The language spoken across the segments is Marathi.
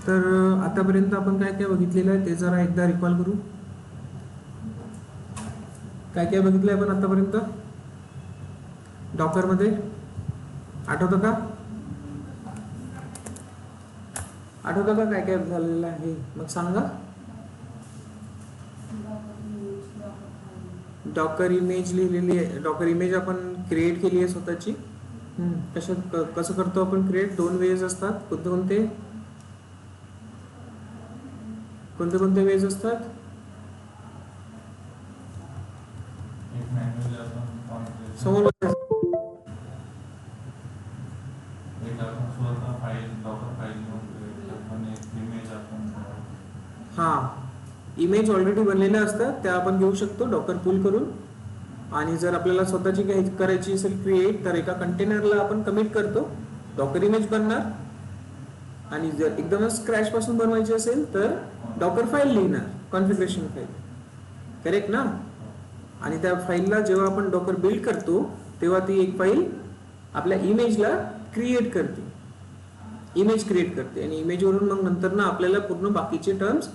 तर आतापर्यंत आपण काय काय बघितलेलं आहे ते जरा एकदा रिकॉल करू. काय काय बघितलंय आपण आतापर्यंत डॉकरमध्ये, आठवतं का? आठवतं का काय काय झालेलं आहे? मग सांगा. डॉकर इमेज लिहिलेली आहे. डॉकर इमेज आपण क्रिएट केली आहे स्वतःची. कसं करतो आपण क्रिएट? 2 वेज असतात. कोणते कोणते वेज असतात? समोर हां, इमेज ऑलरेडी बनलेल्या असतात त्या आपण घेऊ शकतो डॉकर पुल करून. आणि जर आपल्याला स्वतःची काही करायची असेल क्रिएट, तर एका कंटेनरला आपण कमिट करतो, डॉकर इमेज बनणार. आणि जर एकदमच स्क्रॅच पासून बनवायची असेल तर डॉकर फाईल लिहिणार, कॉन्फिगरेशन फाईल. करेक्ट ना? आणि त्या फाईलला जेव्हा आपण डॉकर बिल्ड करतो तेव्हा ती एक फाईल आपल्या इमेजला क्रिएट करते, इमेज क्रिएट करते. आणि इमेजवरून मग नंतर ना आपल्याला पूर्ण बाकीचे टर्म्स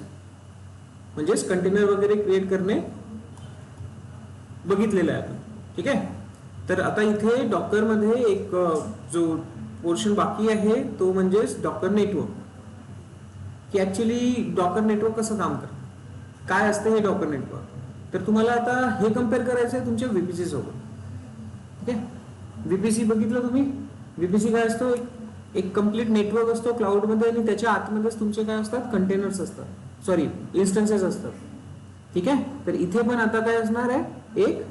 म्हणजेच कंटेनर वगैरे क्रिएट करणे बघितलेलं आहे आपण. ठीक आहे. तर आता इथे डॉकरमध्ये एक जो पोर्शन बाकी आहे तो म्हणजेच डॉकर नेटवर्क, की ऍक्च्युली डॉकर नेटवर्क कसं काम करतं, काय असतं हे डॉकर नेटवर्क. तर तुम्हाला आता हे कम्पेअर करायचं आहे तुमच्या व्हीपीसी सोबत. ठीक आहे. व्हीपीसी बघितलं तुम्ही? व्हीपीसी काय असतो? एक कम्प्लीट नेटवर्क असतो क्लाउडमध्ये आणि त्याच्या आतमध्येच तुमचे काय असतात? कंटेनर्स असतात, सॉरी इन्स्टन्सेस असतात. ठीक आहे. तर इथे पण आता काय असणार आहे? एक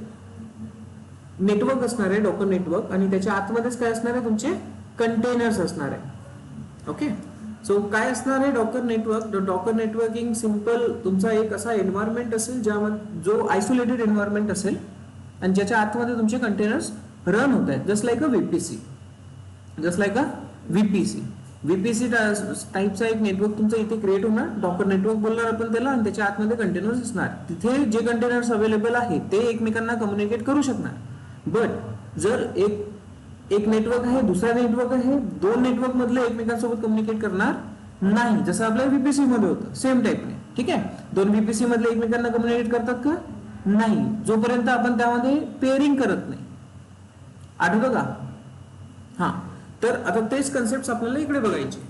नेटवर्क असणार आहे, डॉकर नेटवर्क, आणि त्याच्या आतमध्येच काय असणार आहे? तुमचे कंटेनर्स असणार आहे. ओके. सो काय असणार आहे Docker network? Docker networking simple तुमचा एक असा एन्व्हायरमेंट असेल ज्यामध्ये जो आयसोलेटेड एन्व्हायरमेंट असेल आणि ज्याच्या आतमध्ये तुमचे कंटेनर्स रन होत आहेत, just like a VPC. Just like a VPC. VPC टाईपचा एक नेटवर्क तुमचा इथे क्रिएट होणार, डॉकर नेटवर्क बोलणार आपण त्याला, आणि त्याच्या आतमध्ये कंटेनर्स असणार. तिथे जे कंटेनर्स अवेलेबल आहेत ते एकमेकांना कम्युनिकेट करू शकणार. बट जर एक नेटवर्क आहे, दुसरा नेटवर्क आहे, 2 नेटवर्क मधले एकमेकांसोबत कम्युनिकेट करणार नाही, जसं आपल्या व्हीपीसी मध्ये होतं सेम टाईपने. ठीक आहे. 2 व्हीपीसी मधले एकमेकांना कम्युनिकेट करतात का? नाही, जोपर्यंत आपण त्यामध्ये पेअरिंग करत नाही. आठवतं का? हा. तर आता तेच कन्सेप्ट आपल्याला इकडे बघायचे.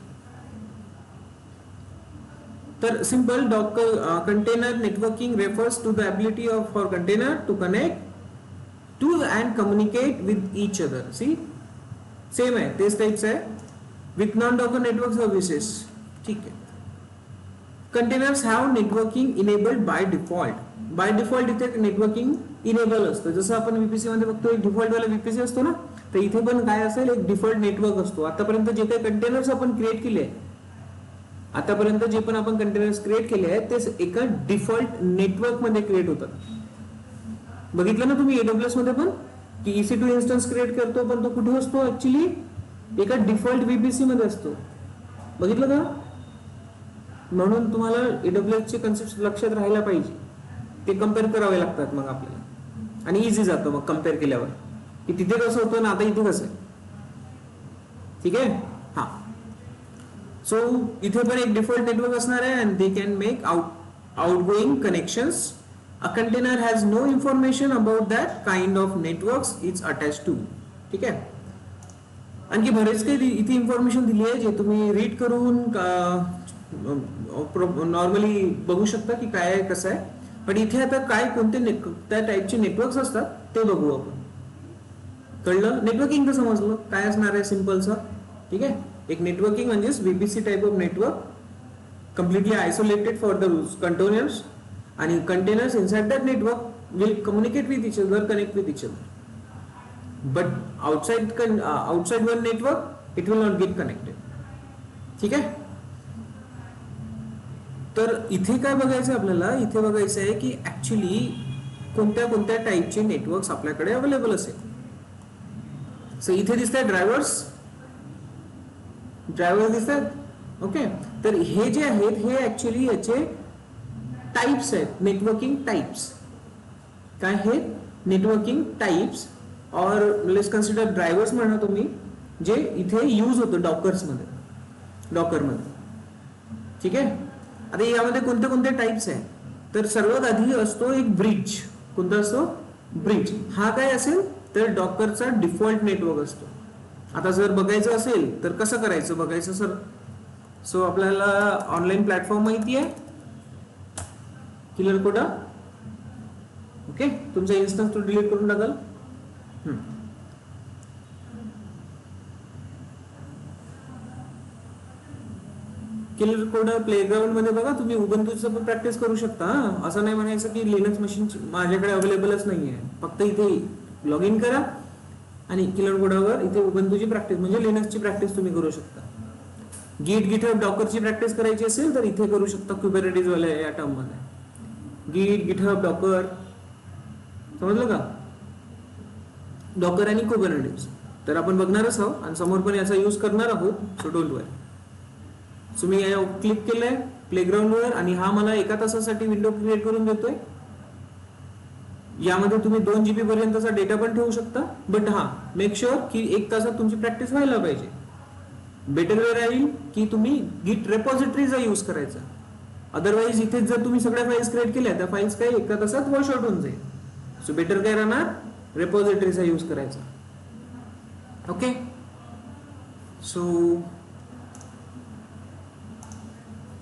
तर simple Docker container networking refers to the ability of for container to connect to and communicate with each other. See same आहे, तेच टाइप्स आहे with non Docker network services. ठीक आहे. Containers have networking enabled by default. By default इथे नेटवर्किंग इनेबल असतं. जसं आपण व्हीपीसी मध्ये बघतो एक डिफॉल्ट वाला व्हीपीसी असतो ना, तर इथे पण काय असेल? एक डिफॉल्ट नेटवर्क असतो. आतापर्यंत जे काही कंटेनर्स आपण क्रिएट केले आहे, आतापर्यंत जे पण आपण कंटेनर्स क्रिएट केले आहेत ते एका डिफॉल्ट नेटवर्क मध्ये क्रिएट होतात. बघितलं ना तुम्ही एडब्ल्यूएस मध्ये पण, की EC2 इन्स्टन्स क्रिएट करतो पण तो कुठे असतो? ऍक्च्युली एका डिफॉल्ट व्हीपीसी मध्ये असतो. बघितलं का? म्हणून तुम्हाला एडब्ल्यूएस चे कन्सेप्ट लक्षात राहायला पाहिजे. ते कम्पेअर करावे लागतात मग आपल्याला, आणि इझी जातं मग कम्पेअर केल्यावर, की तिथे कसं होतं ना आता इथे कसं आहे. ठीक आहे. हा. सो इथे पण एक डिफॉल्ट नेटवर्क असणार आहे and they can make outgoing connections. A container has no information about that kind of networks it's attached to. ठीक आहे. आणखी बरेच काही इथे इन्फॉर्मेशन दिली आहे जे तुम्ही रीड करून नॉर्मली बघू शकता की काय आहे कसं आहे. पण इथे आता काय कोणते त्या टाईपचे नेटवर्क्स असतात ते बघू आपण. कळलं? नेटवर्किंग तर समजलं काय असणार आहे सिंपलचं. ठीक आहे. एक नेटवर्किंग म्हणजेच VPC type of network, completely isolated for the containers, आणि containers inside that network will communicate with each other, connect with each other. But outside one network it will not get connected. ठीक आहे. तर इथे काय बघायचं आपल्याला? इथे बघायचं आहे की ऍक्च्युली कोणत्या कोणत्या टाईपचे नेटवर्क्स आपल्याकडे अवेलेबल असेल. सो इथे दिसतात ड्रायव्हर्स दिसतात. ओके. तर हे जे आहेत हे ऍक्च्युली याचे टाइप्स आहेत, नेटवर्किंग टाइप्स. काय हे? नेटवर्किंग टाइप्स, और लेट्स कन्सिडर ड्रायव्हर्स म्हणा तुम्ही, जे इथे यूज होतं डॉकर्समध्ये. ठीक आहे. आता यामध्ये कोणते कोणते टाइप्स आहे, तर सर्वात आधी असतो एक ब्रिज. कोणता असतो? ब्रिज. हा काय असेल तर डॉकरचा डिफॉल्ट नेटवर्क असतो. आता जर बघायचं असेल तर कसं करायचं बघायचं सर. सो आपल्याला ऑनलाईन प्लॅटफॉर्म माहिती आहे किलर कोडा. ओके, तुमचा इन्स्टन्स तो डिलीट करून टाकाल. किलर कोड प्लेग्राऊंड मध्ये बघा, तुम्ही उबंटूचं पण प्रॅक्टिस करू शकता. असं नाही म्हणायचं की लिनक्स मशीन माझ्याकडे अवेलेबलच नाहीये. फक्त इथे लॉग इन करा आणि किलर कोडावर इथे उबंटूची प्रॅक्टिस म्हणजे लिनक्सची प्रॅक्टिस तुम्ही करू शकता. गिट गिटहब डॉकरची प्रॅक्टिस करायची असेल तर इथे करू शकता कुबेरनेटिस वाल्या या टर्म मध्ये. गिट गिटहब डॉकर, समजलं का? डॉकर आणि कुबेरनेटिस तर आपण बघणारच आहोत आणि समोर पण याचा यूज करणार आहोत. So don't worry. So me click केलंय प्लेग्राऊंड वर आणि हा मला एका तासासाठी विंडो क्रिएट करून देतोय. यामध्ये तुम्ही 2 GB पर्यंतचा डेटा पण ठेवू शकता. बट हा मेक शुअर की 1 तासात तुमची प्रॅक्टिस व्हायला पाहिजे. बेटर वे राहील की तुम्ही गिट रेपॉझिटरीचा यूज करायचा. अदरवाईज इथेच जर तुम्ही सगळ्या फाईल्स क्रिएट केल्या त्या फाईल्स काय एका तासात वॉश आउट होऊन जाईल. सो बेटर काय राहणार, रेपॉझिटरीचा यूज करायचा. ओके, सो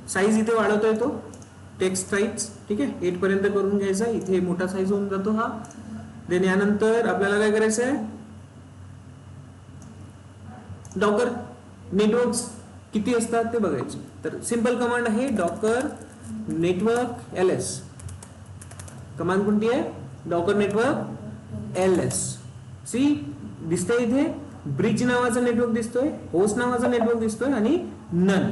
साईज इथे वाढवता येतो, टेक्स्ट साईज. ठीक आहे, 8 पर्यंत करून घ्यायचा. इथे मोठा साईज होऊन जातो हा. देन यानंतर आपल्याला काय करायचं आहे, डॉकर नेटवर्क्स किती असतात ते बघायचे. तर सिंपल कमांड आहे डॉकर नेटवर्क ls. कमांड कोणती आहे? Docker network ls. सी दिसतंय इथे ब्रिज नावाचा नेटवर्क दिसतोय, होस्ट नावाचा नेटवर्क दिसतोय आणि नन,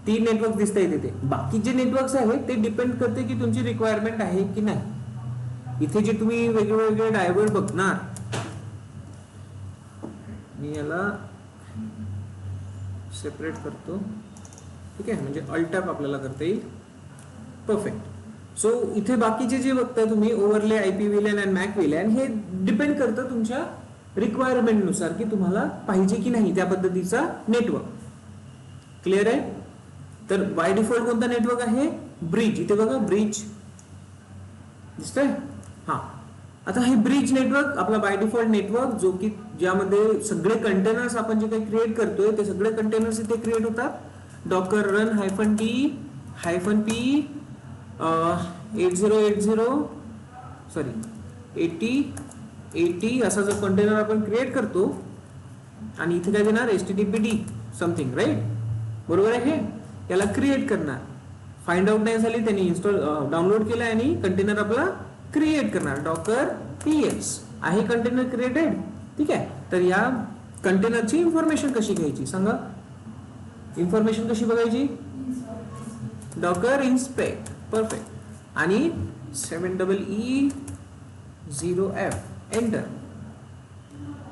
3 नेटवर्क दिसत आहेत इथे. बाकीचे नेटवर्क्स आहेत ते डिपेंड करते की तुमची रिक्वायरमेंट आहे की नाही. इथे जे तुम्ही वेगवेगळे डायव्हर्ट बघणार, मी याला सेपरेट करतो. ठीक आहे, म्हणजे ऑल टॅप आपल्याला करता येईल. परफेक्ट. सो इथे बाकीचे जे बघताय तुम्ही ओव्हरले, IP VLAN आणि मॅक VLAN, हे डिपेंड करतं तुमच्या रिक्वायरमेंट नुसार की तुम्हाला पाहिजे की नाही त्या पद्धतीचा नेटवर्क. क्लिअर आहे? तर बाय डिफॉल्ट कोणता नेटवर्क आहे? ब्रिज. इथे बघा ब्रिज दिसतंय. हा, आता हे ब्रिज नेटवर्क आपला बाय डिफॉल्ट नेटवर्क जो की ज्यामध्ये सगळे कंटेनर्स आपण जे काही क्रिएट करतोय ते सगळे कंटेनर्स इथे क्रिएट होतात. डॉकर रन -t-p 8080 असा जो कंटेनर आपण क्रिएट करतो आणि इथे काय देणार, HTTPD समथिंग, राईट? बरोबर आहे. हे याला क्रिएट करणार. फाइंड आउट नाही झाली त्यांनी इन्स्टॉल डाउनलोड केला आणि कंटेनर आपला क्रिएट करणार. डॉकर ps आहे कंटेनर क्रिएटेड. ठीक आहे, तर या कंटेनरची इन्फॉर्मेशन कशी घ्यायची सांगा. इन्फॉर्मेशन कशी बघायची? Docker inspect. परफेक्ट. आणि 7EE0F एंटर.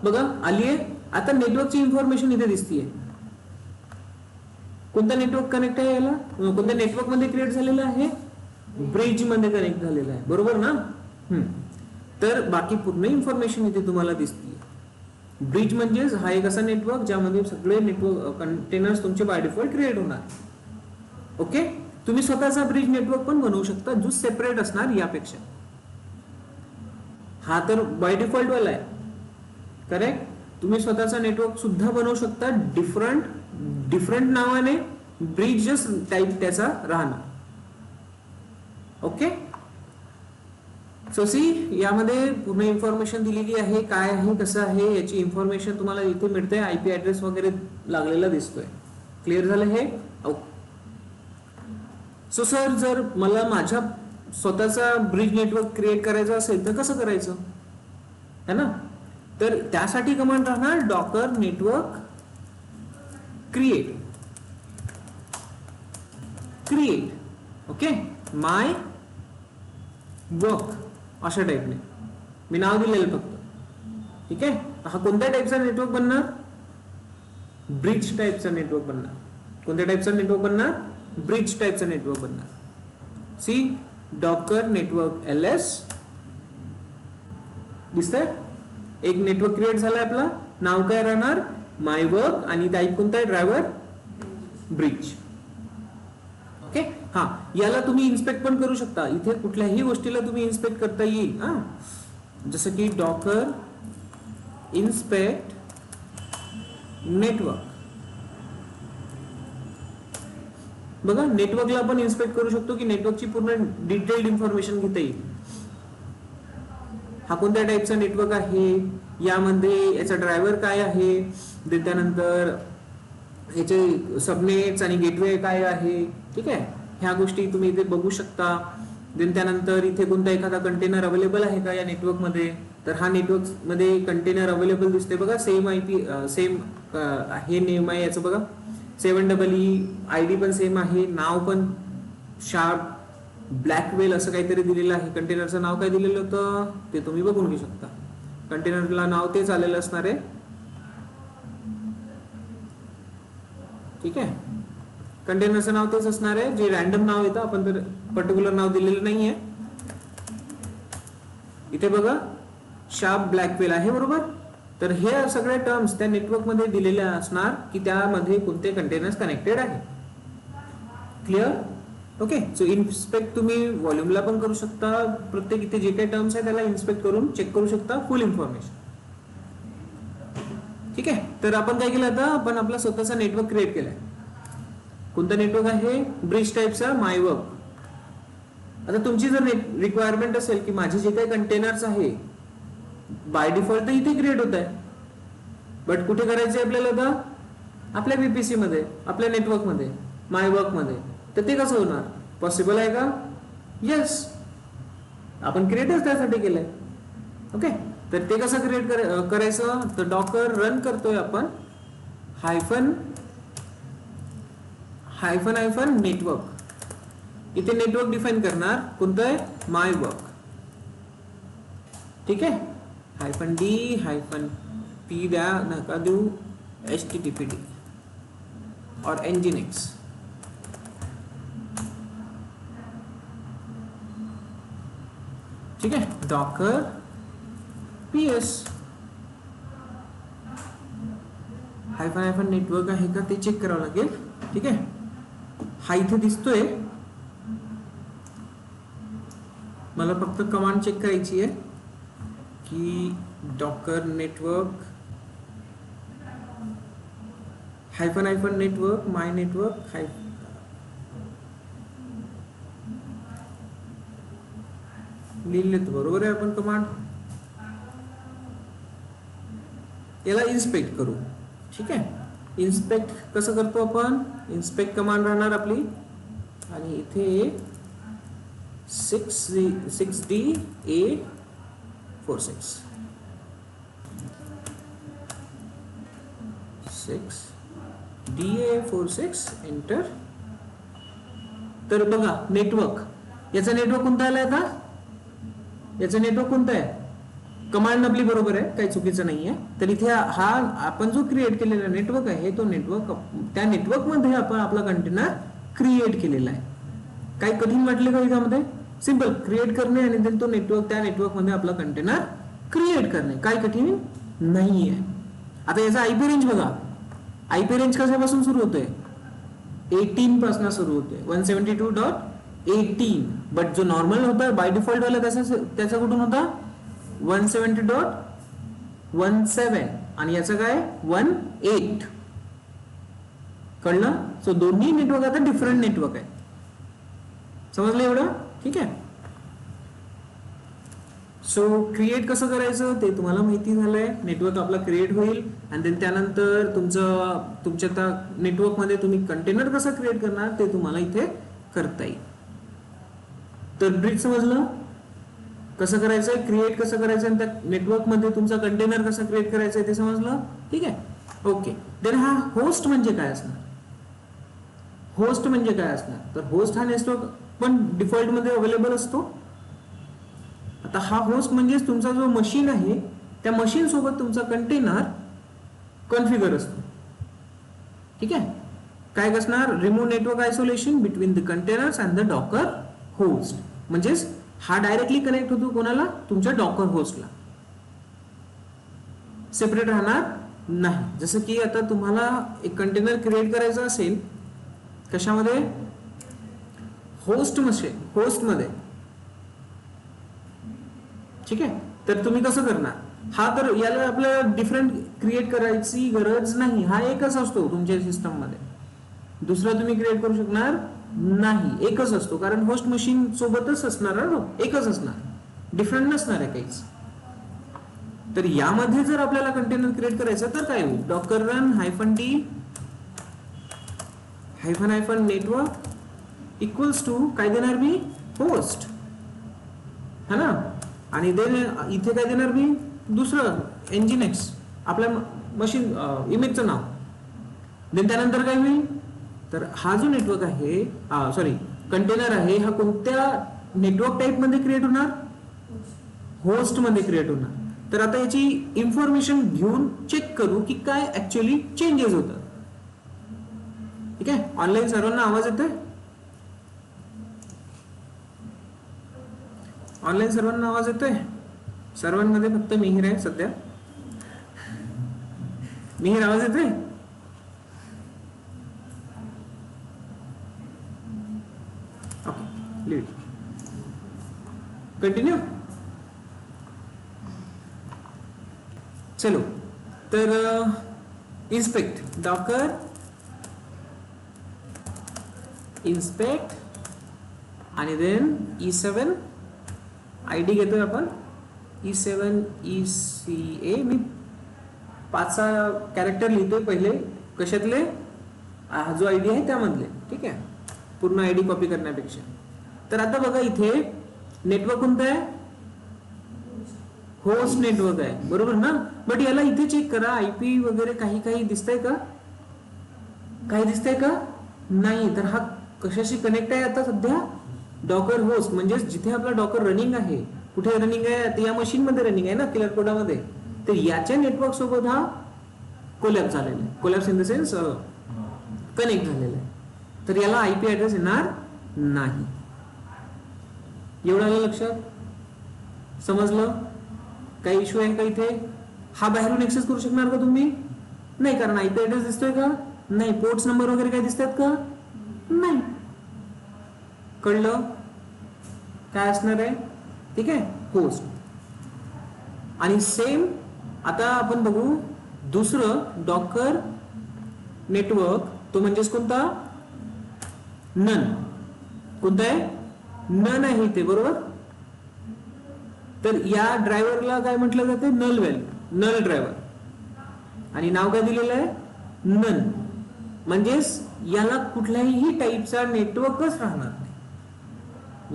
बघा आली आहे. आता नेटवर्कची इन्फॉर्मेशन इथे दिसतीये. कोणता नेटवर्क कनेक्ट आहे याला, कोणत्या नेटवर्क मध्ये क्रिएट झालेला आहे? ब्रिज मध्ये कनेक्ट झालेला आहे. बरोबर ना? तर बाकी पूर्ण इन्फॉर्मेशन इथे तुम्हाला दिसते. ब्रिज म्हणजे हा एक असा नेटवर्क ज्यामध्ये सगळे नेटवर्क कंटेनर्स तुमचे बाय डिफॉल्ट क्रिएट होणार. ओके, तुम्ही स्वतःचा ब्रिज नेटवर्क पण बनवू शकता जो सेपरेट असणार यापेक्षा. हा तर बाय डिफॉल्ट वाला आहे, करेक्ट. तुम्ही स्वतःचा नेटवर्क सुद्धा बनवू शकता डिफरंट नावाने, ब्रिज टाइप त्याचा राहणार. ओके, सो सी यामध्ये पूर्ण इन्फॉर्मेशन दिलेली आहे. काय आहे, कसं आहे याची इन्फॉर्मेशन तुम्हाला इथे मिळते. IP ऍड्रेस वगैरे लागलेला दिसतोय. क्लिअर झालं हे? सो सर जर मला माझ्या स्वतःचा ब्रिज नेटवर्क क्रिएट करायचा असेल तर कसं करायचं है ना? तर त्यासाठी कमांड राहणार डॉकर नेटवर्क क्रिएट. ओके, माय वर्क अशा टाईपने मी नाव दिलेलं फक्त. ठीक आहे, हा कोणत्या टाईपचा नेटवर्क बनणार? ब्रिज टाईपचा नेटवर्क बनणार. कोणत्या टाईपचा नेटवर्क बनणार? ब्रिज टाईपचा नेटवर्क बनणार. सी डॉकर नेटवर्क ls दिसतंय. एक नेटवर्क क्रिएट झालाय आपला. नाव काय राहणार? माय वर्क आणि टाईप कोणता आहे? Driver bridge. हा, याला तुम्ही इन्स्पेक्ट पण करू शकता. इथे कुठल्याही गोष्टीला तुम्ही इन्स्पेक्ट करता येईल. हा, जसं की डॉकर इन्स्पेक्ट नेटवर्क. बघा, नेटवर्कला आपण इन्स्पेक्ट करू शकतो की नेटवर्कची पूर्ण डिटेल्ड इन्फॉर्मेशन घेता येईल. हा कोणत्या टाईपचा नेटवर्क आहे, यामध्ये याचा ड्रायव्हर काय आहे, त्यानंतर याचे सबनेट्स आणि गेटवे काय आहे. ठीक आहे, ह्या गोष्टी तुम्ही इथे बघू शकता. त्यानंतर इथे कोणता एखादा कंटेनर अवेलेबल आहे का या नेटवर्कमध्ये, तर हा नेटवर्क मध्ये कंटेनर अवेलेबल दिसते बघा. सेम IP, सेम हे नेम आहे याचं बघा, 7EE. ID पण सेम आहे, नाव पण शार्प ब्लॅकवेल असं काहीतरी दिलेलं आहे. कंटेनरचं नाव काय दिलेलं होतं ते तुम्ही बघून घेऊ शकता. कंटेनरला नाव तेच आलेलं असणार आहे. ठीक आहे, कंटेनरचं नाव तेच असणार आहे, जे रॅन्डम नाव येतं. आपण तर पर्टिक्युलर नाव दिलेलं नाहीये इथे बघा. शार्प ब्लॅकवेल आहे, बरोबर. तर हे सगळे टर्म्स त्या नेटवर्क मध्ये दिलेल्या असणार की त्यामध्ये कोणते कंटेनर्स कनेक्टेड आहे. क्लिअर? ओके. सो इन्स्पेक्ट तुम्ही व्हॉल्यूमला पण करू शकता. प्रत्येक इथे जे काही टर्म्स आहे त्याला इन्स्पेक्ट करून चेक करू शकता फुल इन्फॉर्मेशन. ठीक आहे, तर आपण काय केलं आता, आपण आपला स्वतःचा नेटवर्क क्रिएट केलाय. कोणता नेटवर्क आहे? ब्रिज टाईपचा मायवर्क. आता तुमची जर रिक्वायरमेंट असेल की माझे जे काही कंटेनर्स आहे बाय डिफॉल्ट तर इथे क्रिएट होत आहे, बट कुठे करायचे आपल्याला आता? आपल्या बीपीसी मध्ये, आपल्या नेटवर्क मध्ये, मायवर्क मध्ये. तर ते कसं होणार? पॉसिबल आहे का? येस, आपण क्रिएटच त्यासाठी केलंय. ओके, तर ते कसं क्रिएट करायचं? तर डॉकर रन करतोय आपण हायफन हायफन हायफन नेटवर्क. इथे नेटवर्क डिफाइन करणार कोणतं आहे? मायवर्क. ठीक आहे, हायफन D हायफन P द्या, नका देऊ HTTPD और Nginx. ठीक आहे, Docker PS hyphen hyphen network आहे का ते चेक करावं लागेल. ठीक आहे, हा इथे दिसतोय. मला फक्त कमांड चेक करायची आहे की Docker network hyphen hyphen network my network लिहिले तर बरोबर आहे आपण कमांड. याला इन्स्पेक्ट करू. ठीक आहे, इन्स्पेक्ट कसं करतो आपण? इन्स्पेक्ट कमांड राहणार आपली आणि इथे 6DA46 6DA46 एंटर. तर बघा नेटवर्क, याचा नेटवर्क कोणता आलाय आता? याचा नेटवर्क कोणता आहे? कमांड आपली बरोबर आहे, काही चुकीचं नाहीये. तर इथे हा आपण जो क्रिएट केलेला नेटवर्क आहे तो नेटवर्क, त्या नेटवर्क मध्ये आपण आपला कंटेनर क्रिएट केलेला आहे. काही कठीण वाटले का यामध्ये? सिंपल, क्रिएट करणे आणि तो नेटवर्क, त्या नेटवर्क मध्ये आपला कंटेनर क्रिएट करणे, काही कठीण नाहीये. आता याचा आयपी रेंज बघा. आयपी रेंज कशापासून सुरू होतोय? 18 पासून सुरू होतोय, 172.18. बट जो नॉर्मल होता बाय डिफॉल्ट वाला त्याचा कुठून होता? 170.17 आणि याचं काय? 18. कळलं? सो दोन्ही नेटवर्क आता डिफरंट नेटवर्क आहे. समजलं एवढं? ठीक आहे. सो क्रिएट कसं करायचं ते तुम्हाला माहिती झालंय. नेटवर्क आपला क्रिएट होईल आणि त्यानंतर तुमच्या नेटवर्क मध्ये तुम्ही कंटेनर कसं क्रिएट करणार ते तुम्हाला इथे करता येईल. तर ब्रिज समजलं कसं करायचंय, क्रिएट कसं करायचं आणि त्या नेटवर्क मध्ये तुमचा कंटेनर कसं क्रिएट करायचंय ते समजलं. ठीक आहे, ओके. देन हा होस्ट म्हणजे काय असणार? होस्ट म्हणजे काय असणार? तर होस्ट हा नेटवर्क पण डिफॉल्ट मध्ये अवेलेबल असतो. आता हा होस्ट म्हणजे तुमचा जो मशीन आहे त्या मशीन सोबत तुमचा कंटेनर कॉन्फिगर असतो. ठीक आहे, काय असणार? Remove network isolation between the containers and the Docker host. म्हणजेच हा डायरेक्टली कनेक्ट होतो कोणाला? तुमच्या डॉकर होस्टला. सेपरेट राहणार नाही. जसं की आता तुम्हाला एक कंटेनर क्रिएट करायचा असेल, कशामध्ये? होस्टमध्ये. ठीक आहे, तर तुम्ही कसं करणार? हा तर याला आपल्याला डिफरंट क्रिएट करायची गरज नाही, हा एकच असतो तुमच्या सिस्टम मध्ये. दुसरा तुम्ही क्रिएट करू शकणार नाही, एकच असतो, कारण होस्ट मशीन सोबतच असणार ना, एकच असणार, डिफरंट नसणार आहे काहीच. तर यामध्ये जर आपल्याला कंटेनर क्रिएट करायचं तर काय होईल? Docker run -d -network equals to काय देणार मी? होस्ट, है ना. आणि देन इथे काय देणार मी? दुसरं nginx आपल्या मशीन इमेजचं नाव. देन त्यानंतर काय होईल? तर हा जो नेटवर्क आहे, कंटेनर आहे, हा कोणत्या नेटवर्क टाईप मध्ये क्रिएट होणार? होस्ट मध्ये क्रिएट होणार. तर आता याची इन्फॉर्मेशन घेऊन चेक करू की काय ऍक्च्युअली चेंजेस होतात. ठीक आहे, ऑनलाईन सर्वांना आवाज येतोय? ऑनलाईन सर्वांना आवाज येतोय? सर्वांमध्ये फक्त मिहिर आहे सध्या. मिहिर आवाज येतोय? Okay, leave continue. चलो, तर इन्स्पेक्ट डॉकर इन्स्पेक्ट आणि देन E7 आयडी घेतोय आपण. E7 ECA मी 5-6 कॅरेक्टर लिहितोय पहिले. कशातले? हा जो आयडी आहे त्यामधले. ठीक आहे, पूर्ण आयडी कॉपी करण्यापेक्षा. तर आता बघा इथे नेटवर्क कोणतं आहे? होस्ट नेटवर्क आहे, बरोबर ना. बट याला इथे चेक करा, आयपी वगैरे काही दिसतंय का? काही दिसतंय का? नाही. तर हा कशाशी कनेक्ट आहे आता सध्या? डॉकर होस्ट, म्हणजे जिथे आपला डॉकर रनिंग आहे. कुठे रनिंग आहे? आता या मशीन मध्ये रनिंग आहे ना, किलर कोडामध्ये. तर याच्या नेटवर्क सोबत हा कोलॅप्स झालेला आहे. Collapse in the sense connect झालेला आहे. तर याला आयपी ऍड्रेस येणार नाही. एवढं आलं लक्षात? समजलं? काही इश्यू आहे का इथे? हा बाहेरून एक्सेस करू शकणार का तुम्ही? नाही, कारण आयपी ऍड्रेस दिसतोय का? नाही. पोर्ट्स नंबर वगैरे काही दिसतात का? नाही. कळलं काय असणार आहे? ठीक आहे, होस्ट. आणि सेम आता आपण बघू दुसरं डॉकर नेटवर्क, तो म्हणजेच कोणता? नन. कोणता आहे? नन आहे इथे, बरोबर. तर या ड्रायव्हरला काय म्हटलं जाते? Null value, null driver. आणि नाव काय दिलेलं आहे? नन. म्हणजेच याला कुठल्याही टाईपचा नेटवर्कच राहणार नाही.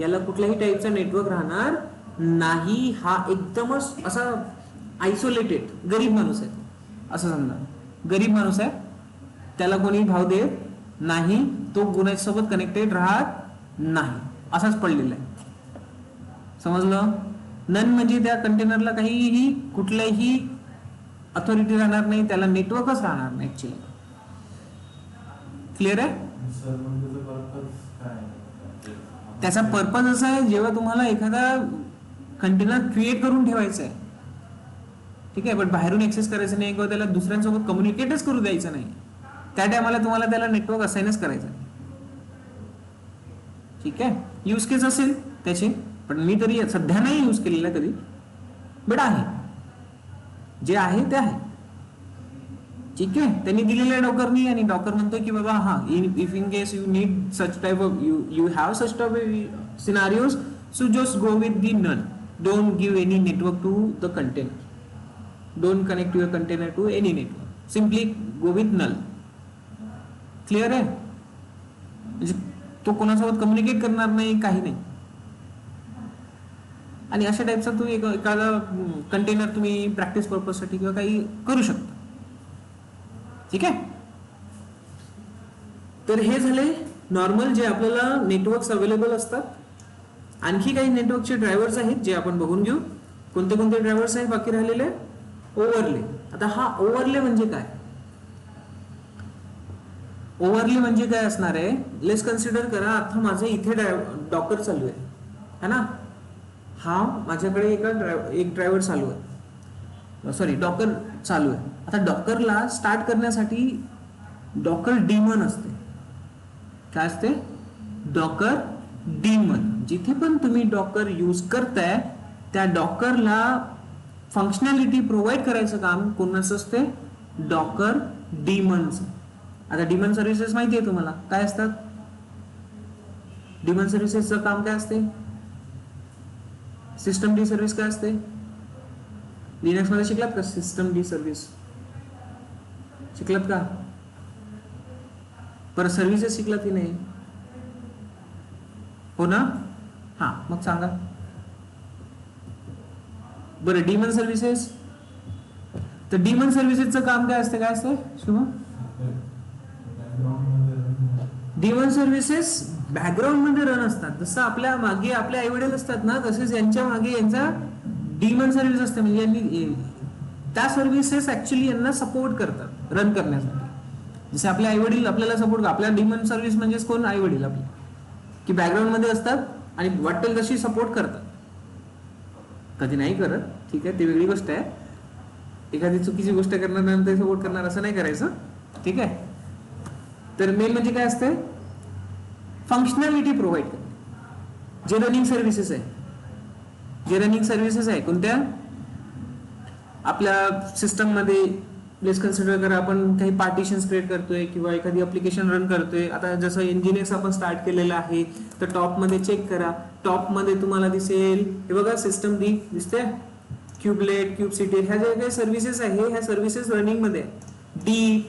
याला कुठल्याही टाईपचा नेटवर्क राहणार नाही. हा एकदमच असा आयसोलेटेड गरीब माणूस आहे, असं समजा. गरीब माणूस आहे, त्याला कोणी भाव देत नाही, तो गुन्ह्यासोबत कनेक्टेड राहत नाही, असाच पडलेला आहे. समजलं? नन म्हणजे त्या कंटेनरला काहीही कुठल्याही अथॉरिटी राहणार नाही, त्याला नेटवर्कच राहणार नाही ऍक्च्युअली. क्लिअर आहे? त्याचा पर्पज असा आहे, जेव्हा तुम्हाला एखादा कंटेनर क्रिएट करून ठेवायचा आहे, ठीक आहे, बट बाहेरून एक्सेस करायचं नाही किंवा त्याला दुसऱ्यांसोबत कम्युनिकेटच करू द्यायचं नाही, त्या टायमाला तुम्हाला त्याला नेटवर्क असाइनच करायचं आहे. ठीक आहे, यूज केस असेल त्याचे, पण मी तरी सध्या नाही यूज केलेला कधी, बट आहे, जे आहे ते आहे. ठीक आहे, त्यांनी दिलेलं डॉकरनी, आणि डॉकर म्हणतो की बाबा हा, if in case you need such type of you have such type of scenarios, so just go with the none, don't give any network to the container, don't connect your container to any network, simply go with null. Clear आहे? म्हणजे तो कोणासोबत कम्युनिकेट करणार नाही, काही नाही. आणि अशा टाईपचा तुम्ही एखादा कंटेनर तुम्ही प्रॅक्टिस पर्पजसाठी किंवा काही करू शकता. ठीक आहे, तर हे झाले नॉर्मल जे आपल्याला नेटवर्क्स अवेलेबल असतात. आणखी काही नेटवर्कचे ड्रायव्हर्स आहेत जे आपण बघून घेऊ. कोणते कोणते ड्रायव्हर्स आहेत बाकी राहिलेले? ओव्हरले. आता हा ओव्हरले म्हणजे काय? ओव्हरले म्हणजे काय असणार आहे? लेट्स कन्सिडर करा, आता माझं इथे डॉकर चालू आहे, है ना. हा माझ्याकडे एक ड्रायव्हर चालू आहे, सॉरी डॉकर चालू आहे. आता डॉकरला स्टार्ट करण्यासाठी डॉकर डेमॉन असते. काय असते? Docker demon. जिथे पण तुम्ही डॉकर यूज करताय त्या डॉकरला फंक्शनॅलिटी प्रोव्हाइड करायचं काम कोणाचं असते? डॉकर डीमनचं. आता डीमन सर्व्हिसेस माहिती आहे तुम्हाला काय असतात? डीमन सर्व्हिसेसचं काम काय असते? सिस्टम डी सर्व्हिस काय असते? लिनक्स मध्ये शिकलात का सिस्टम डी सर्व्हिस? शिकलात का? परत सर्व्हिसेस शिकलात की नाही? हो ना? हा, मग सांगा बरं. डीमन सर्व्हिसेस, तर डीमन सर्व्हिसेसचं काम काय असतं? काय असतं शुभम? डीमन सर्व्हिसेस बॅकग्राऊंड मध्ये रन असतात. जसं आपल्या मागे आपले आई वडील असतात ना, तसेच यांच्या मागे यांचा डीमन सर्व्हिस असते. म्हणजे यांनी त्या सर्व्हिसेस ऍक्च्युली यांना सपोर्ट करतात रन करण्यासाठी. जसे आपले आई वडील आपल्याला सपोर्ट, आपल्या डीमन सर्व्हिस म्हणजेच कोण? आई वडील आपले, की बॅकग्राऊंड मध्ये असतात आणि वाटेल तशी सपोर्ट करतात. कधी नाही करत, ठीक आहे, ती वेगळी गोष्ट आहे. एखादी चुकीची गोष्ट करणार नंतर सपोर्ट करणार असं नाही करायचं, ठीक आहे. तर मेन म्हणजे काय असते? फंक्शनॅलिटी प्रोव्हाइड करणे. जे रनिंग सर्व्हिसेस आहे, जे रनिंग सर्व्हिसेस आहे कोणत्या? आपल्या सिस्टम मध्ये लेट्स कन्सिडर करा आपण काही पार्टिशन्स क्रिएट करतोय किंवा एखादी ऍप्लिकेशन रन करतोय. आता जसं इंजिनियर्स आपण स्टार्ट केलेलं आहे, तर टॉप मध्ये चेक करा. टॉप मध्ये तुम्हाला दिसेल, हे बघा सिस्टम डी दिसते, क्यूबलेट, क्यूबसिटी, ह्या ज्या काही सर्व्हिसेस आहे ह्या सर्व्हिसेस रनिंग मध्ये. डी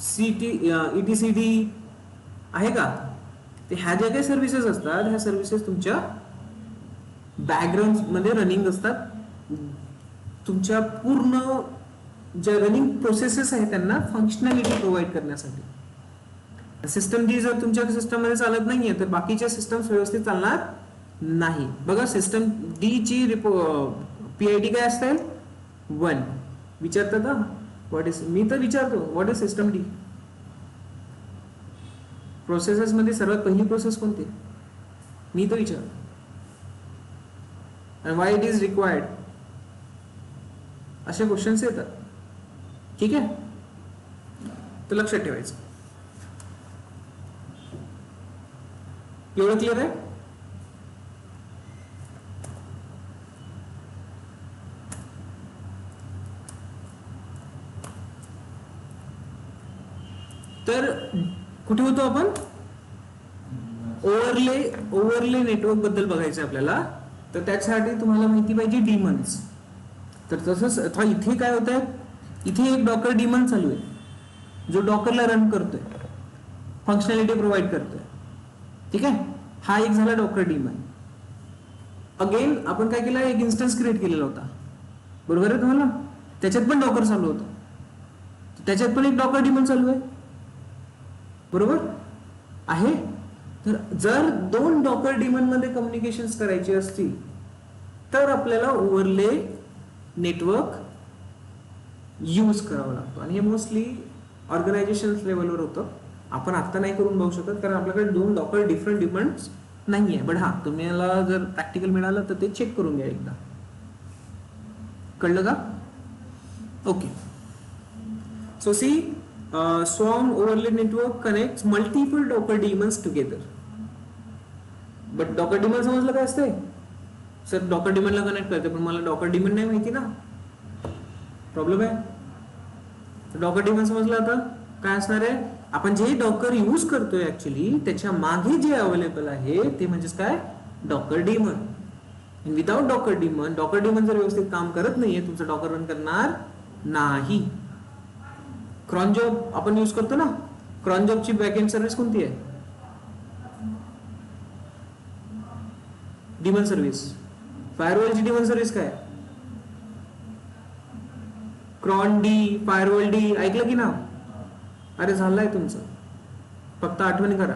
सीटी, ETCD आहे का? ते ह्या ज्या काही सर्व्हिसेस असतात ह्या सर्व्हिसेस तुमच्या बॅकग्राऊंड मध्ये रनिंग असतात. तुमच्या पूर्ण ज्या रनिंग प्रोसेसेस आहेत त्यांना फंक्शनॅलिटी प्रोव्हाइड करण्यासाठी. सिस्टम डी जर तुमच्या सिस्टम मध्ये चालत नाहीये तर बाकीच्या सिस्टम्स व्यवस्थित चालणार नाही. बघा सिस्टम डी ची PID काय असते? 1. विचारतात ना व्हॉट इज, मी तर विचारतो what is system D. Processes मध्ये सर्वात पहिली प्रोसेस कोणती? मी तर विचारतो. आणि वाय इट इज रिक्वायर्ड, असे क्वेश्चन्स येतात, ठीक आहे. तर लक्षात ठेवायचं. एवढं क्लिअर आहे? तर कुठे होतो आपण? ओव्हरले नेटवर्क बद्दल बघायचं आपल्याला. तर त्यासाठी तुम्हाला माहिती पाहिजे डीमन्स. तर तसंच इथे काय होत आहे, इथे एक डॉकर डीमन चालू आहे जो डॉकरला रन करतोय, फंक्शनॅलिटी प्रोव्हाइड करतोय, ठीक आहे. हा एक झाला डॉकर डीमन. अगेन आपण काय केलं, एक इन्स्टन्स क्रिएट केलेला होता, बरोबर आहे तुम्हाला? त्याच्यात पण डॉकर चालू होतं, त्याच्यात पण एक डॉकर डीमन चालू आहे, बरोबर आहे. तर जर 2 डॉकर डीमन मध्ये कम्युनिकेशन करायची असतील तर आपल्याला ओव्हरले नेटवर्क यूज करावा लागतो. आणि हे मोस्टली ऑर्गनायझेशन लेवलवर होतं. आपण आता नाही करून बघू शकत कारण आपल्याकडे 2 डॉकर डिफरंट डिमांड्स नाहीये. बट हा, तुम्हाला जर प्रॅक्टिकल मिळालं तर ते चेक करून घ्या एकदा. कळलं का? Okay. So see, swarm overlay network connects multiple docker daemons together. But docker daemon समजलं काय असते? सर डॉकर डिमनला कनेक्ट करते पण मला डॉकर डिमन नाही माहिती ना, प्रॉब्लेम आहे. डॉकर डिमन समजलं आता काय असणार आहे? आपण जे डॉकर यूज करतोय ऍक्च्युली त्याच्या मागे जे अवेलेबल आहे ते म्हणजेच काय? Docker daemon. Without docker daemon जर व्यवस्थित काम करत नाहीये तुमचं डॉकर रन करणार नाही. क्रॉन जॉब आपण यूज करतो ना, क्रॉन जॉबची बॅकएंड सर्व्हिस कोणती आहे? Daemon service. फायरवॉलची डिमन सर्व्हिस काय? क्रॉन डी, फायरवॉल डी, ऐकलं की ना? अरे झालंय तुमचं, फक्त आठवणी करा,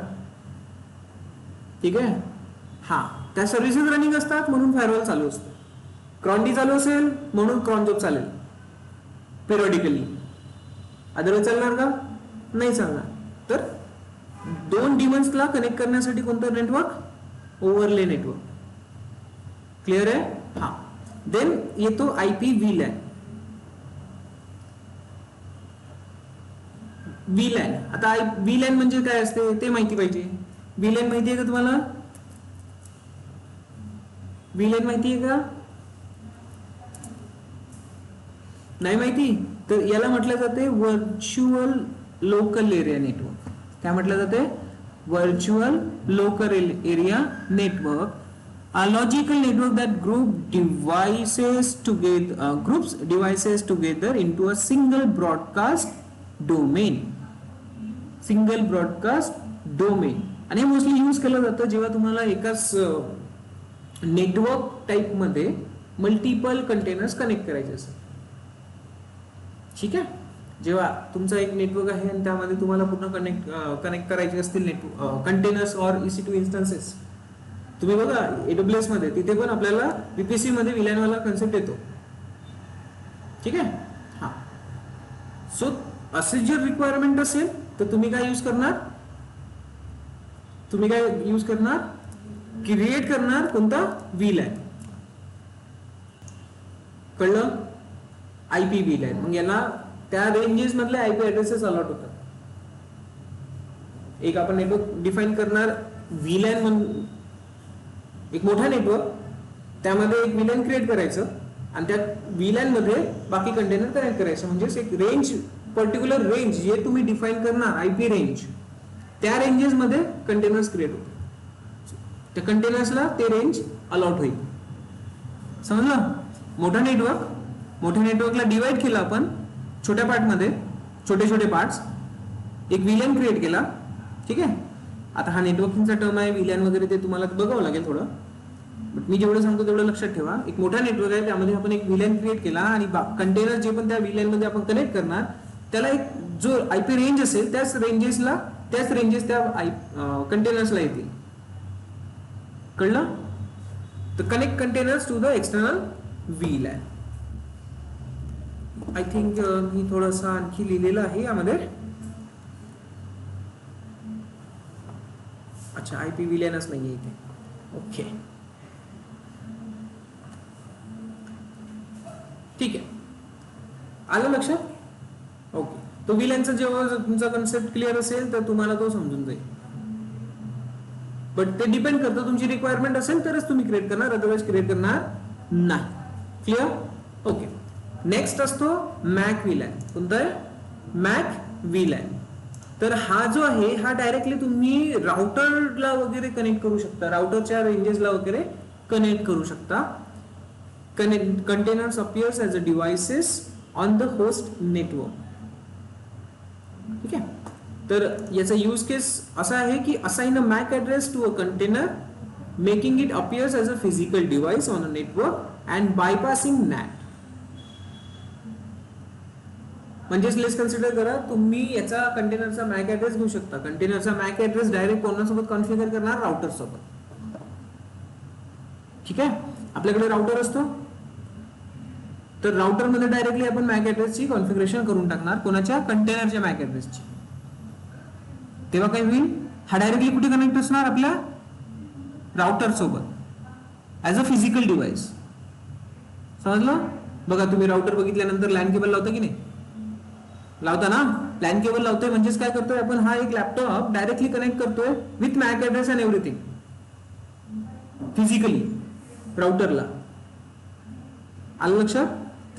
ठीक आहे. हा, त्या सर्व्हिसेस रनिंग असतात म्हणून फायरवॉल चालू असतं. क्रॉन डी चालू असेल म्हणून क्रॉन जॉब चालेल पिरियडिकली, अदरवाईज चालणार का? नाही चालणार. तर 2 डिमन्सला कनेक्ट करण्यासाठी कोणतं नेटवर्क? Overlay network. क्लिअर आहे? हा. देन येतो IP VLAN. VLAN, आता VLAN म्हणजे काय असते ते माहिती पाहिजे. VLAN माहिती आहे का तुम्हाला? VLAN माहिती आहे का? नाही माहिती? तर याला म्हटलं जाते व्हर्च्युअल लोकल एरिया नेटवर्क. काय म्हटलं जाते? Virtual local area network. A logical network that groups devices together into a single broadcast domain. Single broadcast domain. आणि हे मोस्टली यूज केलं जातं जेव्हा तुम्हाला एकाच नेटवर्क टाईप मध्ये मल्टिपल कंटेनर्स कनेक्ट करायचे असतात. ठीक आहे. जेव्हा तुमचा एक नेटवर्क आहे आणि त्यामध्ये तुम्हाला पूर्ण कनेक्ट करायचे असतील कंटेनर्स ऑर EC2 इन्स्टन्सेस. तुम्ही बघा AWS मध्ये तिथे पण आपल्याला VPC मध्ये VLAN वाला कन्सेप्ट येतो. ठीक आहे. हा. सो असे जर रिक्वायरमेंट असेल तर तुम्ही काय यूज करणार? क्रिएट करणार कोणता? VLAN. कळलं? IP VLAN. मग याला त्या रेंजेस मधले IP ऍड्रेसेस अलॉट होतात. एक आपण नेटवर्क डिफाइन करणार VLAN म्हणून, एक मोठा नेटवर्क, त्यामध्ये एक VLAN क्रिएट करायचं आणि त्या VLAN मध्ये बाकी कंटेनर कनेक्ट करायचं. म्हणजे एक रेंज, पर्टिक्युलर रेंज जे तुम्ही डिफाइन करणार IP रेंज, त्या रेंजेस मध्ये कंटेनर्स क्रिएट होतात. त्या कंटेनर्सला ते रेंज अलॉट होईल. समजलं? मोठ्या नेटवर्कला डिवाइड केला आपण छोट्या पार्टमध्ये, छोटे पार्ट्स, एक VLAN क्रिएट केला. ठीक आहे. आता हा नेटवर्किंगचा टर्म आहे, VLAN वगैरे ते तुम्हाला बघावं लागेल थोडं, बट मी जेवढं सांगतो तेवढं लक्षात ठेवा. एक मोठा नेटवर्क आहे, त्यामध्ये आपण एक VLAN क्रिएट केला आणि कंटेनर जे पण त्या VLAN मध्ये आपण कनेक्ट करणार त्याला एक जो IP रेंज असेल त्याच रेंजेस त्या कंटेनर्सला येतील. कळलं? तर connect containers to the external VLAN. I think मी थोडंसं आणखी लिहिलेलं आहे यामध्ये. अच्छा, IP VLANच नाहीये इथे. ओके, ठीक आहे. आलं लक्षात? ओके. तो VLANचा जेव्हा तुमचा कन्सेप्ट क्लिअर असेल तर तुम्हाला तो समजून जाईल. बट ते डिपेंड करतं, तुमची रिक्वायरमेंट असेल तरच तुम्ही क्रिएट करणार, अदरवाइज क्रिएट करणार नाही. क्लिअर? ओके. नेक्स्ट असतो मॅक VLAN. कोणता आहे? Mac VLAN. तर हा जो आहे हा डायरेक्टली तुम्ही राउटरला वगैरे कनेक्ट करू शकता, राउटरच्या रेंजेसला वगैरे कनेक्ट करू शकता. Containers appears as a devices on the host network. ठीक आहे. तर याचा यूज केस असा आहे की assign a MAC address to a container, making it appears as a physical device on a network and bypassing NAT. म्हणजेच लेट्स कन्सिडर करा, तुम्ही याचा कंटेनरचा मॅक ऍड्रेस घेऊ शकता. कंटेनरचा मॅक ऍड्रेस डायरेक्ट कोणासोबत कॉन्फिगर करणार? राउटर सोबत. ठीक आहे. आपल्याकडे राउटर असतो, तर राउटर मध्ये डायरेक्टली आपण मॅक ऍड्रेसची कॉन्फिगरेशन करून टाकणार, कोणाच्या? कंटेनरच्या मॅक ऍड्रेसची. तेव्हा काय होईल? हा डायरेक्टली कुठे कनेक्ट असणार? आपल्या राउटर सोबत ऍज अ फिजिकल डिव्हाइस. समजलं? बघा, तुम्ही राउटर बघितल्यानंतर लॅन केबल लावता की नाही? लावता ना? लॅन केबल लावतोय म्हणजेच काय करतोय आपण? हा एक लॅपटॉप डायरेक्टली कनेक्ट करतोय with MAC address and everything physically राउटरला. आलं लक्षात?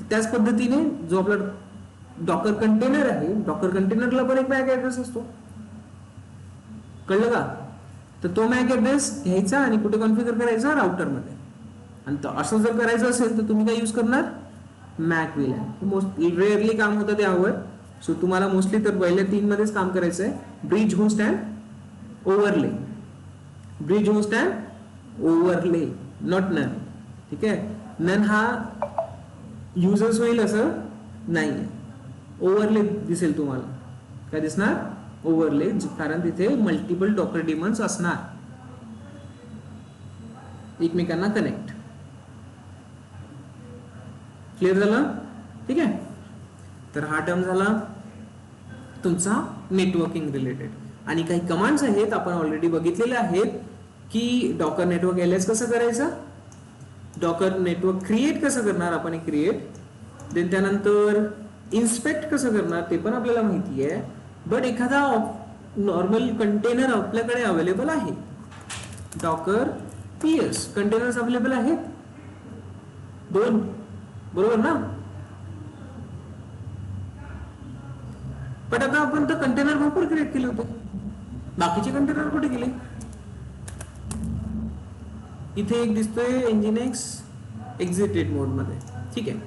त्याच पद्धतीने जो आपला डॉकर कंटेनर आहे, डॉकर कंटेनरला पण एक मॅक ऍड्रेस असतो. कळलं का? तर तो मॅक ऍड्रेस घ्यायचा आणि कुठे कॉन्फिगर करायचा? राउटर मध्ये. आणि असं जर करायचं असेल तर तुम्ही काय यूज करणार? Mac VLAN. मोस्टली रेअरली काम होतं त्यावर. सो तुम्हाला मोस्टली तर पहिल्या 3 मध्येच काम करायचं आहे. Bridge host and overlay. Bridge host and overlay, not none. ठीक आहे. नन हा युजर्स होईल असं नाहीये. ओव्हरले दिसेल तुम्हाला. काय दिसणार? ओव्हरले, कारण तिथे मल्टिपल डॉकर डिमन्स असणार एकमेकांना कनेक्ट. क्लिअर झालं? ठीक आहे. तर हा टर्म झाला तुमचा नेटवर्किंग रिलेटेड. आणि काही कमांड्स आहेत आपण ऑलरेडी बघितलेले आहेत की डॉकर नेटवर्क एलएस कसं करायचं, डॉकर नेटवर्क क्रिएट कसं करणार आपण, एक क्रिएट, देन त्यानंतर इन्स्पेक्ट कसं करणार ते पण आपल्याला माहिती आहे. बट एखादा नॉर्मल कंटेनर आपल्याकडे अवेलेबल आहे. डॉकर पीएस कंटेनर्स अवेलेबल आहेत 2, बरोबर ना. पण आता आपण तर कंटेनर भरपूर क्रिएट केले होते, बाकीचे कंटेनर कुठे गेले? इथे एक दिसतोय Nginx एक्झिटेड मोड मध्ये. ठीक आहे,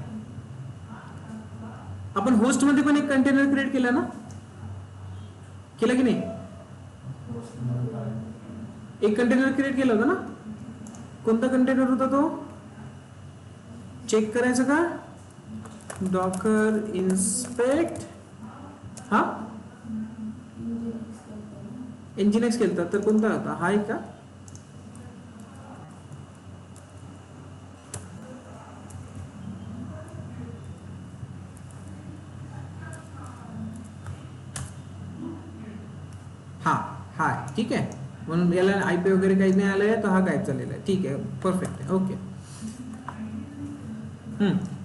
आपण होस्ट मध्ये पण एक कंटेनर क्रिएट केला ना, केला की नाही? एक कंटेनर क्रिएट केला होता ना. कोणता कंटेनर होता तो? चेक करायचं का? Docker inspect. हा Nginx केलता तर कोणता होता? हा आहे का? हा हा ठीक आहे. म्हणून याला आयपी वगैरे काही नाही आलंय, तर हा गायब झालेला आहे. ठीक आहे, परफेक्ट आहे. ओके.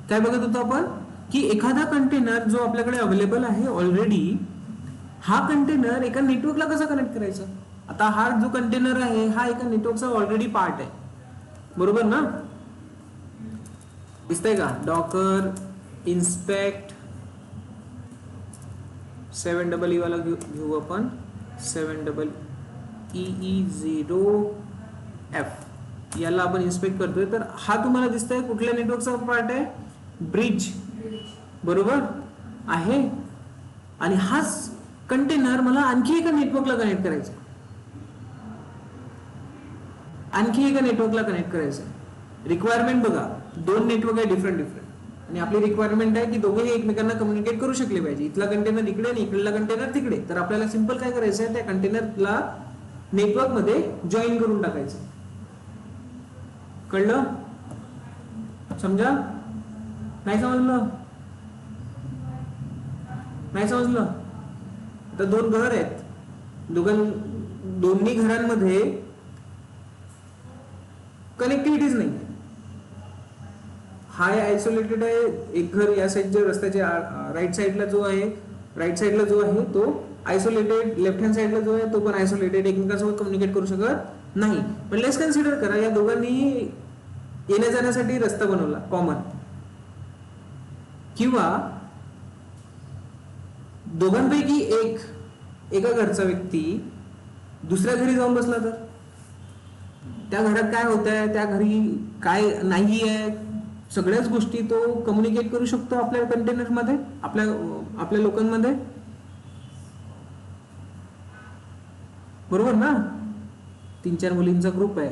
काय बघत होतो आपण की एखादा कंटेनर जो आपल्याकडे अवेलेबल आहे ऑलरेडी, हा कंटेनर एका नेटवर्कला कसा कनेक्ट करायचा. आता हा जो कंटेनर आहे हा एका नेटवर्कचा ऑलरेडी पार्ट आहे, बरोबर ना. दिसतंय का? डॉकर इन्स्पेक्ट 7EE वाला घेऊ आपण. 7EE0F याला आपण इन्स्पेक्ट करतोय. तर हा तुम्हाला दिसतंय कुठल्या नेटवर्कचा पार्ट आहे? ब्रिज, बरोबर आहे. आणि हाच कंटेनर मला आणखी एका नेटवर्कला कनेक्ट करायचा, आणखी एका नेटवर्कला कनेक्ट करायचं. रिक्वायरमेंट बघा, 2 नेटवर्क आहे डिफरंट, आणि आपली रिक्वायरमेंट आहे की दोघेही एकमेकांना कम्युनिकेट करू शकले पाहिजे. इथला कंटेनर इकडे आणि इकडला कंटेनर तिकडे. तर आपल्याला सिंपल काय करायचं आहे, त्या कंटेनरला नेटवर्क मध्ये जॉईन करून टाकायचं. कळलं? समजा? नाही समजलं? नाही समजलं? आता 2 घर आहेत, दोन्ही घरांमध्ये कनेक्टिव्हिटीज नाही. हा आयसोलेटेड आहे. एक घर या साईडच्या रस्त्याच्या राईट साईडला जो आहे तो आयसोलेटेड. लेफ्ट हँड साईडला जो आहे तो पण आयसोलेटेड, एकमेकांसोबत कम्युनिकेट करू शकत नाही. पण लेट्स कन्सिडर करा या दोघांनी येण्या जाण्यासाठी रस्ता बनवला कॉमन, किंवा दोघांपैकी एका घरचा व्यक्ती दुसऱ्या घरी जाऊन बसला, तर त्या घरात काय होत आहे, त्या घरी काय नाही आहे, सगळ्याच गोष्टी तो कम्युनिकेट करू शकतो आपल्या कंटेनर मध्ये, आपल्या लोकांमध्ये, बरोबर ना. 3-4 मुलींचा ग्रुप आहे,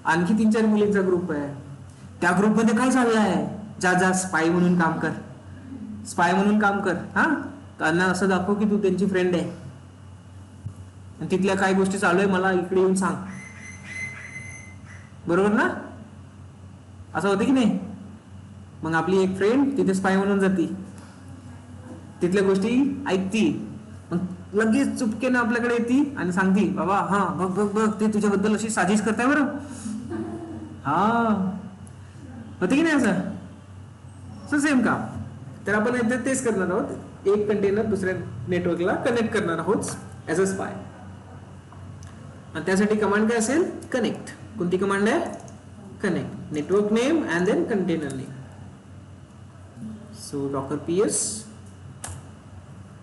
आणखी 3-4 मुलींचा ग्रुप आहे. त्या ग्रुपमध्ये काय चाललंय? जा स्पाय म्हणून काम कर, स्पाय म्हणून काम कर. हा, त्यांना असं दाखव की तू त्यांची फ्रेंड आहे, आणि तिथल्या काय गोष्टी चालू आहे मला इकडे येऊन सांग, बरोबर ना. असं होतं की नाही? मग आपली एक फ्रेंड तिथे स्पाय म्हणून जाती, तिथल्या गोष्टी ऐकती, मग लगेच चुपकेनं आपल्याकडे येते आणि सांगती, बाबा हा बघ ते तुझ्याबद्दल अशी साजिश करताय बरं. हा, होते की नाही असं सेम काम. तर आपण तेच करणार आहोत, एक कंटेनर दुसऱ्या नेटवर्कला कनेक्ट करणार आहोत ऍज अ स्पाय. आणि त्यासाठी कमांड काय असेल? कनेक्ट. कोणती कमांड आहे? Connect. Network name and then container name. So docker PS,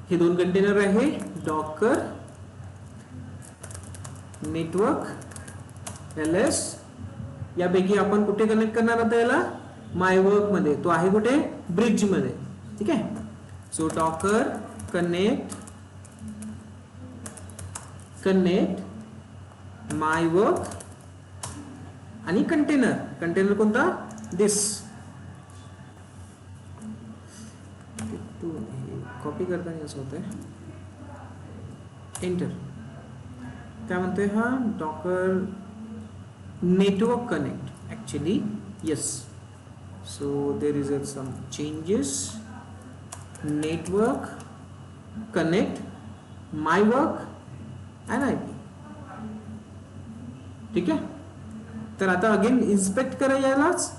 हे 2 कंटेनर आहे, डॉकर नेटवर्क एलएस. यापैकी आपण कुठे कनेक्ट करणार आहोत याला? माय वर्क मध्ये. तो आहे कुठे? ब्रिज मध्ये. ठीक आहे. So Docker connect my work आणि कंटेनर कोणता? दिस. कॉपी करताना असं होतंय. एंटर. काय म्हणतोय हा? Docker network connect. Actually yes. So there is some changes. Network connect my work and IP. ठीक आहे. तर आता अगेन इन्स्पेक्ट करा यालाच.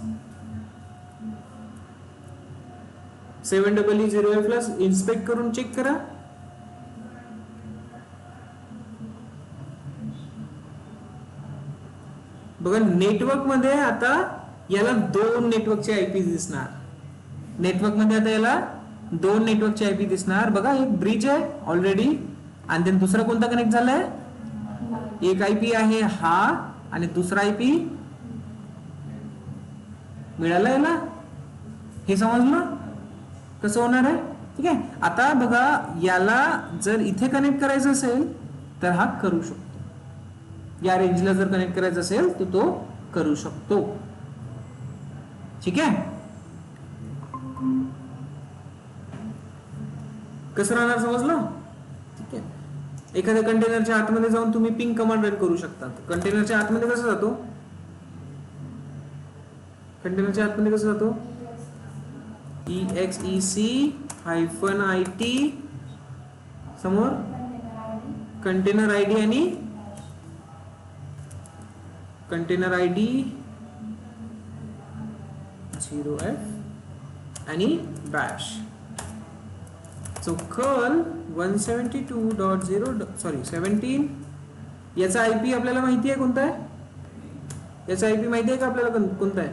7EE0F ला इन्स्पेक्ट करून चेक करा. बघा नेटवर्क मध्ये आता याला दोन नेटवर्कचे आयपी दिसणार. नेटवर्क मध्ये आता याला दोन नेटवर्कचे आयपी दिसणार. बघा एक ब्रिज आहे ऑलरेडी आणि then दुसरा कोणता कनेक्ट झालाय, एक आयपी आहे हा आणि दुसरा आयपी मिळाला याला. हे समजलं कसं होणार आहे. ठीक आहे. आता बघा याला जर इथे कनेक्ट करायचं असेल तर हा करू शकतो. या रेंजला जर कनेक्ट करायचं असेल तर तो करू शकतो. ठीक आहे. कसं राहणार समजलं. ठीक आहे. एखाद्या कंटेनरच्या आतमध्ये जाऊन तुम्ही पिंग कमांड रन करू शकता. कंटेनरच्या आतमध्ये कसं जातो, कंटेनरच्या आतमध्ये कसं जातो, exec-it समोर कंटेनर आयडी आणि कंटेनर आयडी 0f आणि bash. So curl 172.0 याचा आयपी आपल्याला माहिती आहे कोणता आहे, याचा आयपी माहिती आहे का आपल्याला कोणता आहे.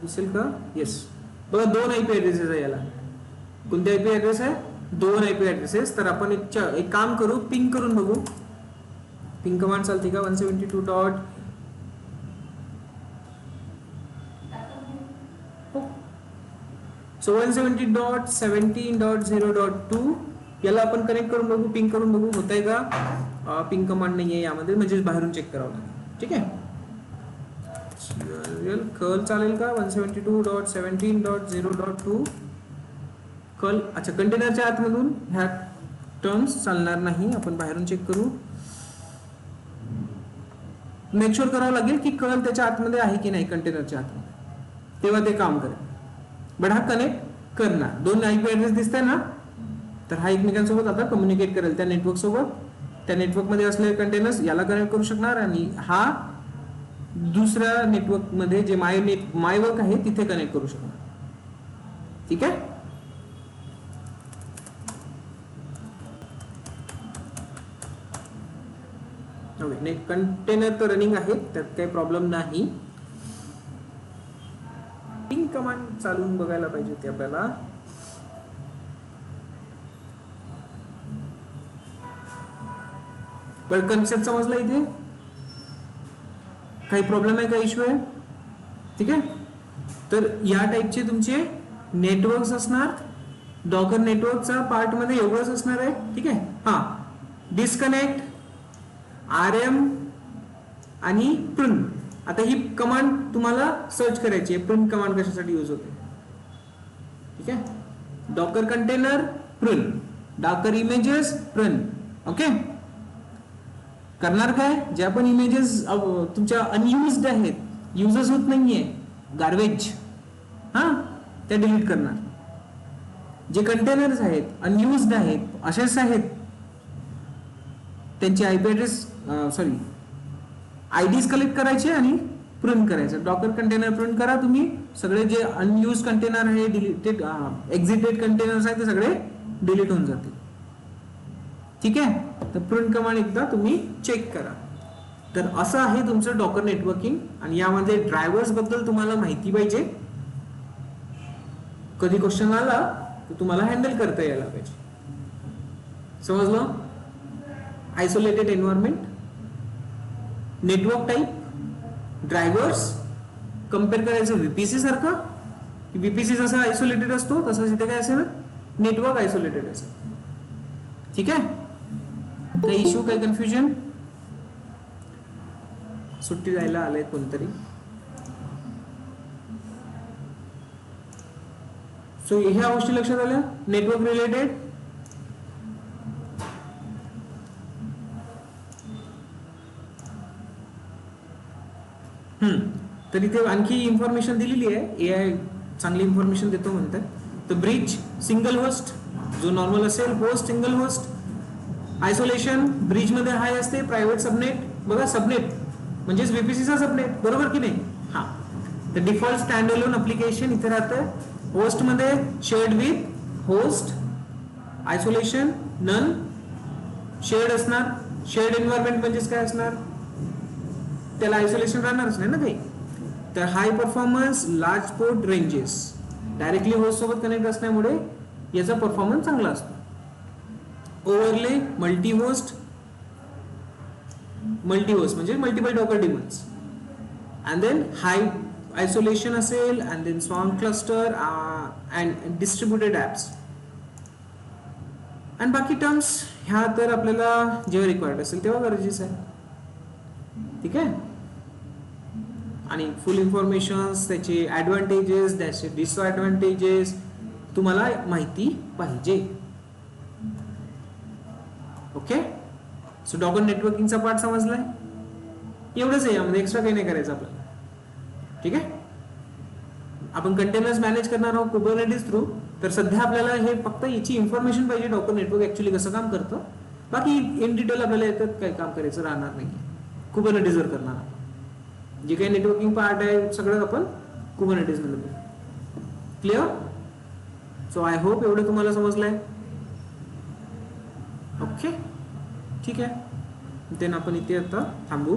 दिसेल का. येस. बघा दोन आयपी ऍड्रेसेस आहे याला. कोणते आयपी ऍड्रेस आहे, दोन आयपी ऍड्रेसेस. तर आपण एक काम करू, पिंग करून बघू. पिंग कमांड चालते का. 172. सो 170.17.0.2 याला आपण कनेक्ट करून बघू, पिंग करून बघू होत आहे का. पिंग कमांड नाही आहे यामध्ये, म्हणजे बाहेरून चेक करावं लागेल. ठीक आहे. कर्ल चालेल का 172.17.0.2 कर्ल. अच्छा कंटेनरच्या आतमधून ह्या टर्म्स चालणार नाही, आपण बाहेरून चेक करू. मेक शुअर करावं लागेल की कर्ल त्याच्या आतमध्ये आहे की नाही कंटेनरच्या आतमध्ये, तेव्हा ते काम करेल. बट हा कनेक्ट करणार. दोन आयपी ऍड्रेस दिसतंय ना, तर हा एकमेकांसोबत आता कम्युनिकेट करेल त्या नेटवर्क सोबत. त्या नेटवर्क मध्ये असलेले कंटेनर्स याला कनेक्ट करू शकणार आणि हा दुसऱ्या नेटवर्क मध्ये जे मायवर्क आहे तिथे कनेक्ट करू शकणार. ठीक आहे. ओके. कंटेनर तर रनिंग आहे, त्यात काही प्रॉब्लेम नाही. पिंग कमांड चालून बघायला पाहिजे होती आपल्याला. बरं कन्सेप्ट समजला इथे. काही प्रॉब्लेम आहे का, इश्यू आहे. ठीक आहे. तर या टाइपचे तुमचे नेटवर्क्स असणार. डॉकर नेटवर्कचा पार्ट मध्ये एवढंच असणार आहे. ठीक आहे. हा डिस्कनेक्ट, RM आणि प्रुन. आता ही कमांड तुम्हाला सर्च करायची आहे. प्रुन कमांड कशासाठी यूज होते. ठीक आहे. Docker container prune, Docker images prune. Okay. करणार काय, जे पण इमेजेस तुमच्या अनयुज्ड आहेत, युजच होत नाहीये, गार्बेज, हा त्या डिलीट करणार. जे कंटेनर्स आहेत अनयुज्ड आहेत, असेच आहेत, त्यांचे आयपी ऍड्रेस आयडीज कलेक्ट करायचे आणि प्रिंट करायचं. डॉकर कंटेनर प्रिंट करा तुम्ही. सगळे जे अनयुज कंटेनर आहे, डिलीटेड एक्झिटेड कंटेनर्स आहेत, ते सगळे डिलीट होऊन जातील. ठीक आहे. तर प्रिंट कमांड एकदा तुम्ही चेक करा. तर असं आहे तुमचं डॉकर नेटवर्किंग. आणि यामध्ये ड्रायव्हर्स बद्दल तुम्हाला माहिती पाहिजे. कधी क्वेश्चन आला तर तुम्हाला हँडल करता यायला पाहिजे. समजलं. Isolated environment, network type, drivers, compare करायचं व्हीपीसी सारखं. व्हीपीसी जसा आयसोलेटेड असतो तसंच इथे काय असेल, नेटवर्क आयसोलेटेड असेल. ठीक आहे. काही इश्यू, काही कन्फ्युजन. सुट्टी जायला आलंय कोणतरी. सो ह्या गोष्टी लक्षात आल्या नेटवर्क रिलेटेड. तर इथे आणखी इन्फॉर्मेशन दिलेली आहे. एआय चांगली इन्फॉर्मेशन देतो म्हणतात. तर ब्रिज सिंगल होस्ट, जो नॉर्मल असेल host single host. Isolation bridge मध्ये हाय असते. प्रायव्हेट सबनेट, बघा सबनेट म्हणजेच व्हीपीसीचा सबनेट, बरोबर की नाही. हा. तर डिफॉल्ट स्टँड अलोन ऍप्लिकेशन इथे राहतं. होस्ट मध्ये shared with host, isolation none, shared असणार. शेड एन्व्हायरमेंट म्हणजेच काय असणार, त्याला आयसोलेशन राहणारच नाही ना काही. तर high performance large port ranges directly host सोबत कनेक्ट असल्यामुळे याचा परफॉर्मन्स चांगला असतो. ओव्हरले मल्टी होस्ट म्हणजे multiple docker daemons, and then high isolation असेल, and then swarm cluster and distributed apps. आणि बाकी टर्म्स ह्या तर आपल्याला जेव्हा रिक्वायर्ड असेल तेव्हा गरजेचं आहे. ठीक आहे. आणि फुल इन्फॉर्मेशन्स, त्याचे ॲडव्हान्टेजेस, त्याचे डिसॲडव्हान्टेजेस तुम्हाला माहिती पाहिजे. ओके. सो डॉकर नेटवर्किंगचा पार्ट समजलाय. एवढंच आहे, यामध्ये एक्स्ट्रा काही नाही करायचं आपल्याला. ठीक आहे. आपण कंटेनर्स मॅनेज करणार आहोत कुबरनेटिस थ्रू. तर सध्या आपल्याला हे फक्त याची इन्फॉर्मेशन पाहिजे, डॉकर नेटवर्क ऍक्च्युली कसं काम करतं. बाकी इन डिटेल आपल्याला येतात काही काम करायचं राहणार नाही कुबरनेटिस वर करणार. जे काही नेटवर्किंग पार्ट आहे सगळं आपण कुबरनेटिस मध्ये करू. क्लिअर. सो आय होप एवढं तुम्हाला समजलंय. ओके. ठीक आहे. देन आपण इथे आता थांबू.